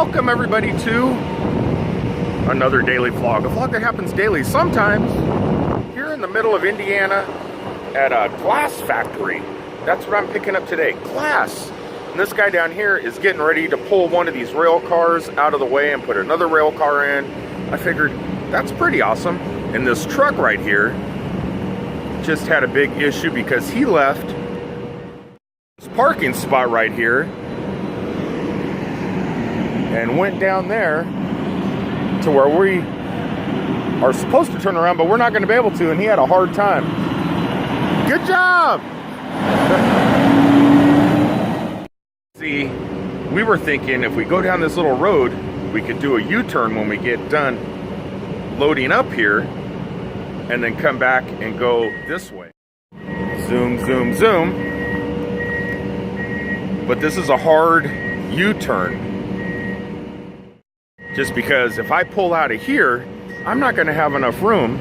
Welcome everybody to another daily vlog. A vlog that happens daily, sometimes here in the middle of Indiana at a glass factory. That's what I'm picking up today, glass. And this guy down here is getting ready to pull one of these rail cars out of the way and put another rail car in. I figured that's pretty awesome. And this truck right here just had a big issue because he left his parking spot right here and went down there to where we are supposed to turn around, but we're not going to be able to, and he had a hard time. Good job! See, we were thinking if we go down this little road, we could do a U-turn when we get done loading up here, and then come back and go this way. Zoom, zoom, zoom. But this is a hard U-turn. Just because if I pull out of here, I'm not going to have enough room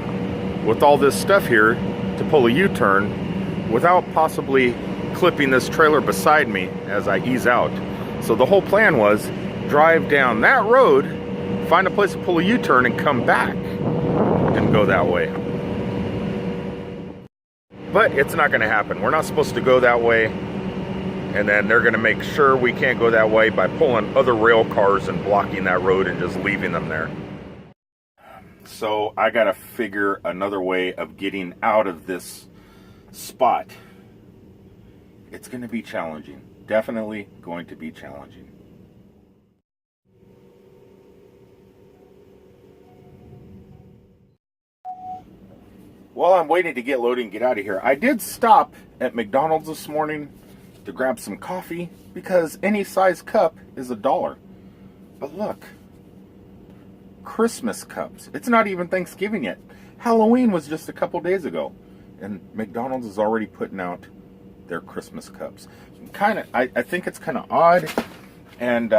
with all this stuff here to pull a U-turn without possibly clipping this trailer beside me as I ease out. So the whole plan was drive down that road, find a place to pull a U-turn and come back and go that way. But it's not going to happen. We're not supposed to go that way. And then they're going to make sure we can't go that way by pulling other rail cars and blocking that road and just leaving them there. So I got to figure another way of getting out of this spot. It's going to be challenging. Definitely going to be challenging. While I'm waiting to get loaded and get out of here, I did stop at McDonald's this morning to grab some coffee because any size cup is $1. But look, Christmas cups. It's not even Thanksgiving yet. Halloween was just a couple days ago, and McDonald's is already putting out their Christmas cups. I think it's kind of odd. And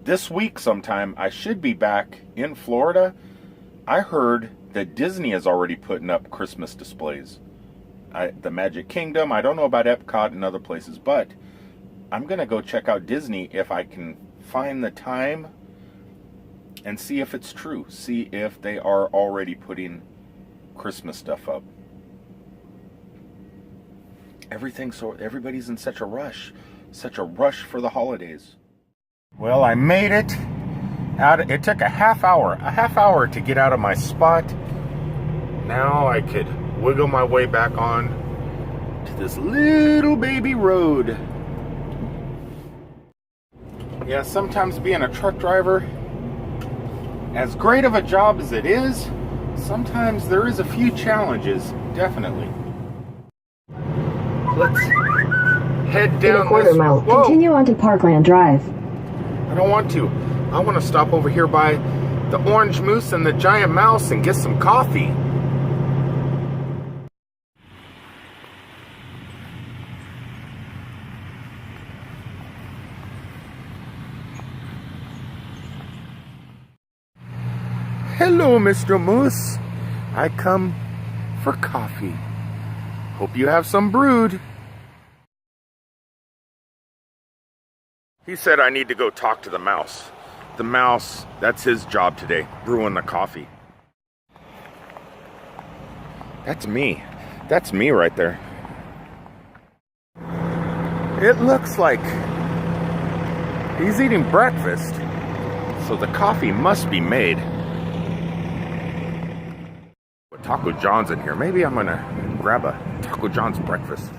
this week sometime I should be back in Florida. I heard that Disney is already putting up Christmas displays. The Magic Kingdom, I don't know about Epcot and other places, but I'm going to go check out Disney if I can find the time and see if it's true. See if they are already putting Christmas stuff up. Everybody's in such a rush for the holidays. Well, I made it out. It took a half hour to get out of my spot. Now I could wiggle my way back on to this little baby road. Yeah, sometimes being a truck driver, as great of a job as it is, sometimes there is a few challenges, definitely. Let's head down in a quarter mile. Whoa. Continue onto Parkland Drive. I don't want to. I want to stop over here by the Orange Moose and the Giant Mouse and get some coffee. Hello, Mr. Moose. I come for coffee. Hope you have some brewed. He said I need to go talk to the mouse. The mouse, that's his job today, brewing the coffee. That's me. That's me right there. It looks like he's eating breakfast, so the coffee must be made. Taco John's in here. Maybe I'm gonna grab a Taco John's breakfast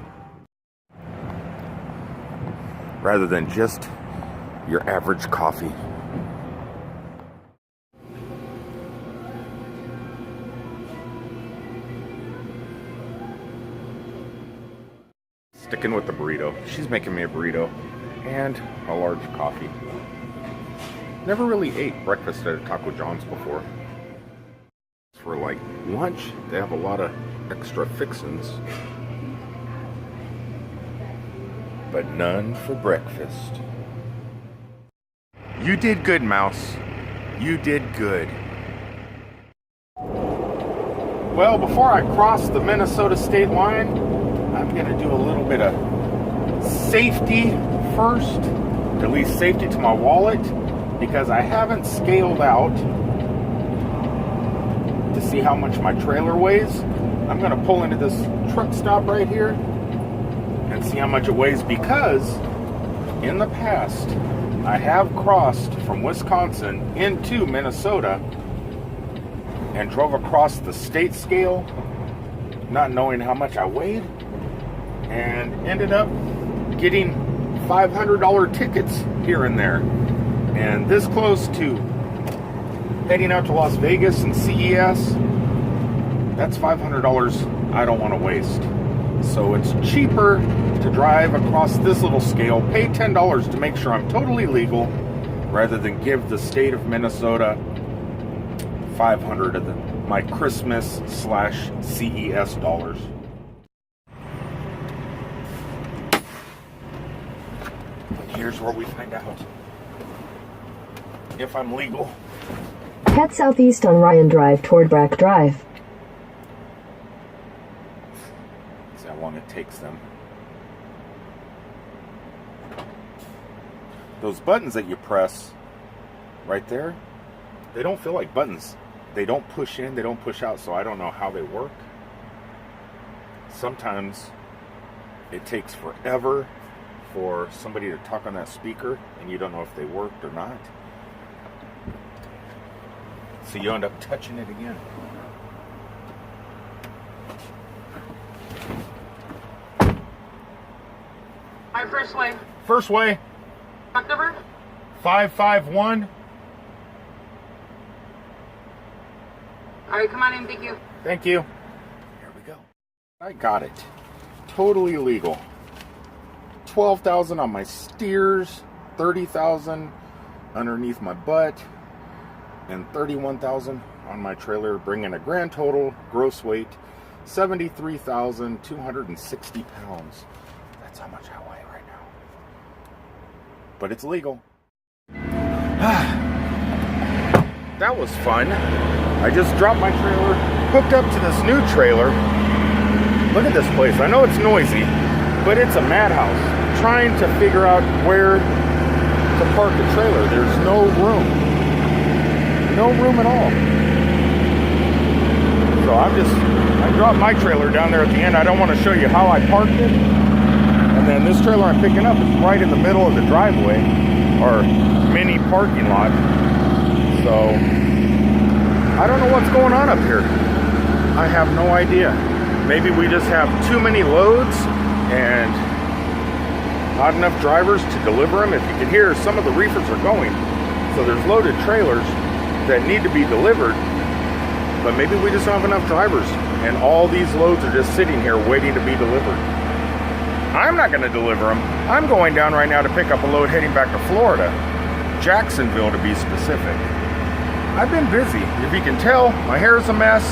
rather than just your average coffee. Sticking with the burrito. She's making me a burrito and a large coffee. Never really ate breakfast at a Taco John's before. For like lunch, they have a lot of extra fixins, but none for breakfast. You did good, Mouse. You did good. Well, before I cross the Minnesota state line, I'm going to do a little bit of safety first, at least safety to my wallet, because I haven't scaled out to see how much my trailer weighs. I'm going to pull into this truck stop right here and see how much it weighs, because in the past I have crossed from Wisconsin into Minnesota and drove across the state scale not knowing how much I weighed, and ended up getting $500 tickets here and there. And this close to heading out to Las Vegas and CES, that's $500 I don't want to waste. So it's cheaper to drive across this little scale, pay $10 to make sure I'm totally legal, rather than give the state of Minnesota $500 of my Christmas/CES dollars. Here's where we find out if I'm legal. Head southeast on Ryan Drive toward Brack Drive. See how long it takes them. Those buttons that you press right there, they don't feel like buttons. They don't push in, they don't push out, so I don't know how they work. Sometimes it takes forever for somebody to talk on that speaker and you don't know if they worked or not. So you end up touching it again. Hi, first way. First way. Truck number? 551. All right, come on in. Thank you. Thank you. Here we go. I got it. Totally legal. $12,000 on my steers, $30,000 underneath my butt, and $31,000 on my trailer, bringing a grand total gross weight 73,260 pounds. That's how much I weigh right now. But it's legal. That was fun. I just dropped my trailer, hooked up to this new trailer. Look at this place. I know it's noisy, but it's a madhouse. Trying to figure out where to park the trailer. There's no room. No room at all. So I dropped my trailer down there at the end. I don't want to show you how I parked it. And then this trailer I'm picking up is right in the middle of the driveway, or mini parking lot. So I don't know what's going on up here. I have no idea. Maybe we just have too many loads and not enough drivers to deliver them. If you can hear, some of the reefers are going. So there's loaded trailers that need to be delivered, but maybe we just don't have enough drivers and all these loads are just sitting here waiting to be delivered. I'm not going to deliver them. I'm going down right now to pick up a load heading back to Florida, Jacksonville to be specific. I've been busy. If you can tell, my hair is a mess,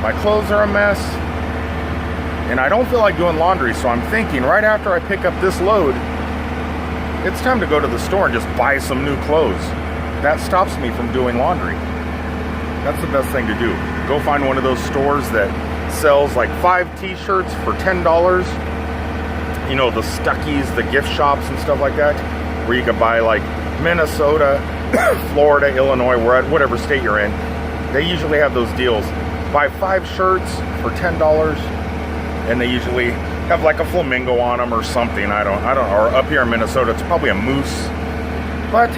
my clothes are a mess, and I don't feel like doing laundry, so I'm thinking right after I pick up this load, it's time to go to the store and just buy some new clothes. That stops me from doing laundry. That's the best thing to do. Go find one of those stores that sells like 5 t-shirts for $10. You know, the Stuckies, the gift shops and stuff like that, where you can buy like Minnesota, Florida, Illinois, whatever state you're in. They usually have those deals. Buy 5 shirts for $10, and they usually have like a flamingo on them or something. I don't know. Or up here in Minnesota, it's probably a moose. But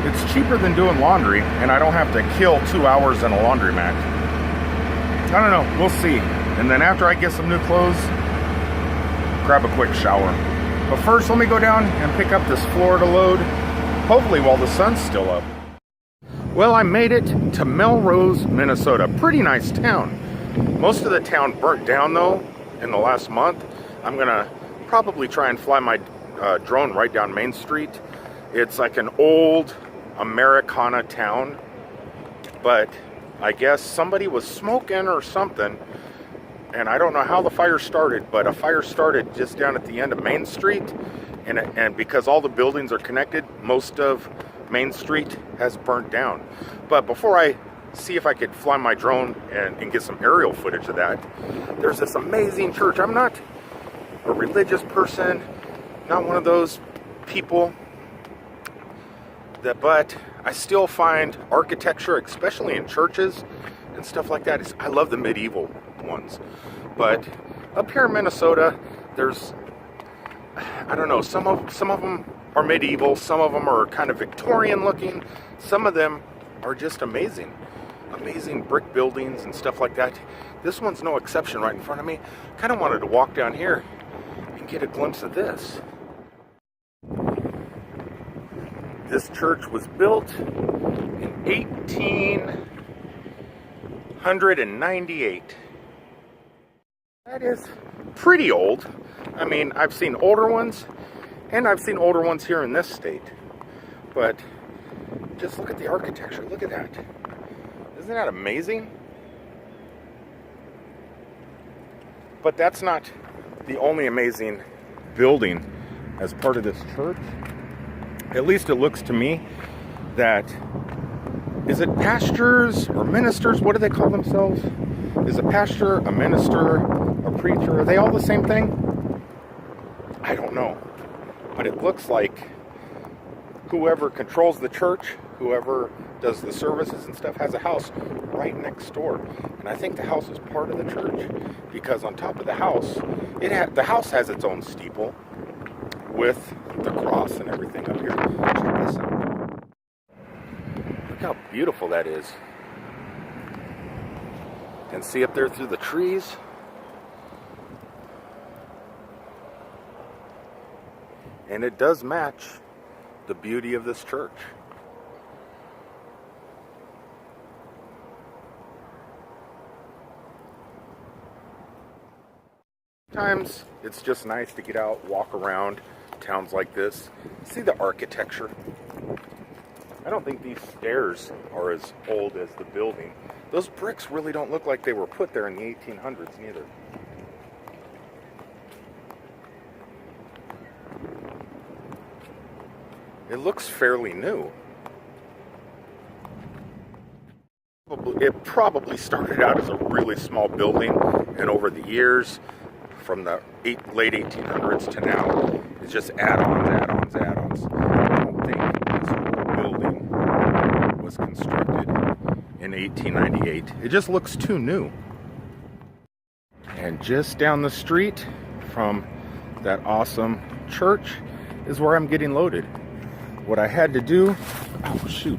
it's cheaper than doing laundry, and I don't have to kill 2 hours in a laundromat. I don't know. We'll see. And then after I get some new clothes, grab a quick shower. But first, let me go down and pick up this Florida load, hopefully while the sun's still up. Well, I made it to Melrose, Minnesota. Pretty nice town. Most of the town burnt down, though, in the last month. I'm going to probably try and fly my drone right down Main Street. It's like an old Americana town, but I guess somebody was smoking or something, and I don't know how the fire started, but a fire started just down at the end of Main Street, and because all the buildings are connected, most of Main Street has burnt down. But before I see if I could fly my drone and get some aerial footage of that, there's this amazing church. I'm not a religious person, not one of those people, But I still find architecture, especially in churches and stuff like that, I love the medieval ones. But up here in Minnesota, there's, I don't know, some of them are medieval, some of them are kind of Victorian looking, some of them are just amazing brick buildings and stuff like that. This one's no exception right in front of me. Kind of wanted to walk down here and get a glimpse of this. This church was built in 1898. That is pretty old. I mean, I've seen older ones, and I've seen older ones here in this state. But just look at the architecture. Look at that. Isn't that amazing? But that's not the only amazing building as part of this church. At least it looks to me that, is it pastors or ministers? What do they call themselves? Is a pastor, a minister, a preacher? Are they all the same thing? I don't know. But it looks like whoever controls the church, whoever does the services and stuff, has a house right next door. And I think the house is part of the church, because on top of the house, the house has its own steeple with the cross and everything up here. Check this out. Look how beautiful that is. And see up there through the trees? And it does match the beauty of this church. Sometimes it's just nice to get out, walk around towns like this, see the architecture. I don't think these stairs are as old as the building. Those bricks really don't look like they were put there in the 1800s neither. It looks fairly new. It probably started out as a really small building, and over the years, from the late 1800s to now, it's just add-ons. I don't think this whole building was constructed in 1898. It just looks too new. And just down the street from that awesome church is where I'm getting loaded. What I had to do, oh shoot,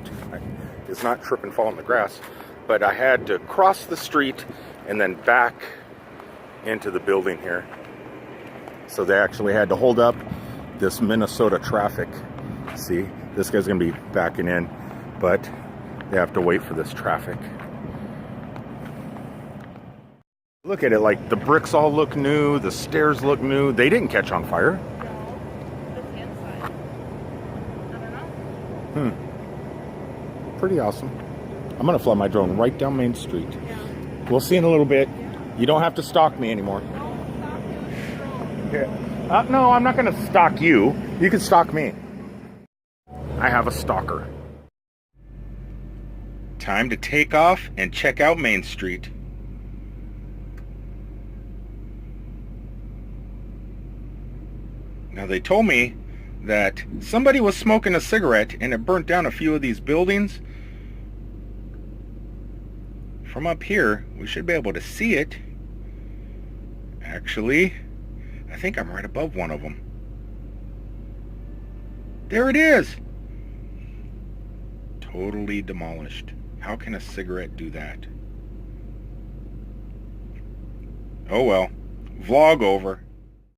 is not trip and fall in the grass, but I had to cross the street and then back into the building here. So they actually had to hold up this Minnesota traffic. See, this guy's gonna be backing in, but they have to wait for this traffic. Look at it, like the bricks all look new, the stairs look new. They didn't catch on fire. Pretty awesome. I'm gonna fly my drone right down Main Street. We'll see in a little bit. You don't have to stalk me anymore. Okay. No, I'm not gonna stalk you. You can stalk me. I have a stalker. Time to take off and check out Main Street. Now they told me that somebody was smoking a cigarette and it burnt down a few of these buildings. From up here, we should be able to see it. Actually, I think I'm right above one of them. There it is! Totally demolished. How can a cigarette do that? Oh well. Vlog over.